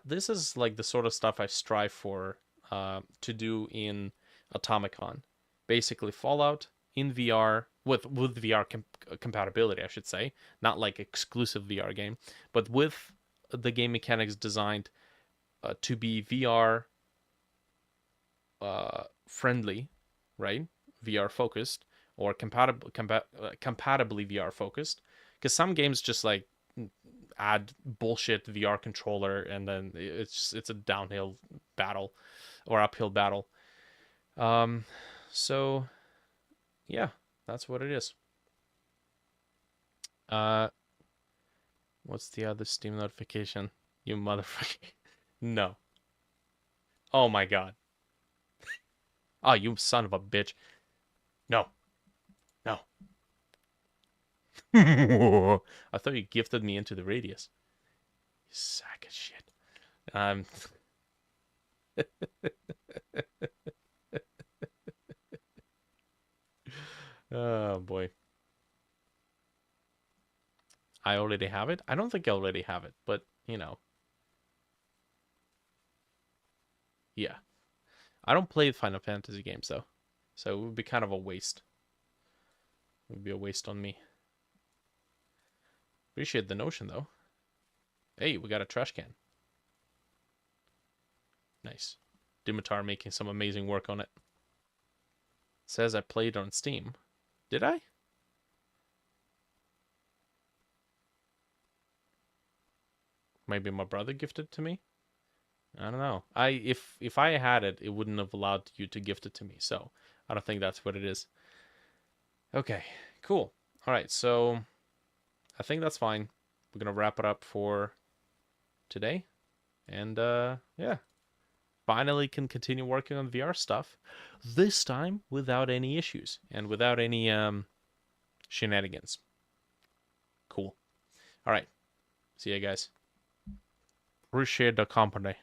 This is like the sort of stuff I strive for to do in Automicon. Basically, Fallout in VR with VR compatibility, I should say, not like exclusive VR game, but with the game mechanics designed to be VR friendly, right? VR focused or compatibly VR focused. Because some games just like add bullshit VR controller and then it's a downhill battle or uphill battle. So yeah, that's what it is. What's the other Steam notification? You motherfucker. No. Oh my god. Oh, you son of a bitch. No. No. I thought you gifted me into the radius. You sack of shit. Um Oh boy. I already have it? I don't think I already have it, but you know. Yeah. I don't play Final Fantasy games though. So it would be kind of a waste. It would be a waste on me. Appreciate the notion though. Hey, we got a trash can. Nice. Dimitar making some amazing work on it. Says I played on Steam. Did I? Maybe my brother gifted it to me? I don't know. If I had it, it wouldn't have allowed you to gift it to me. So I don't think that's what it is. Okay, cool. All right, so I think that's fine. We're gonna wrap it up for today, and yeah, finally can continue working on VR stuff. This time without any issues and without any shenanigans. Cool. All right. See you guys. Appreciate the company.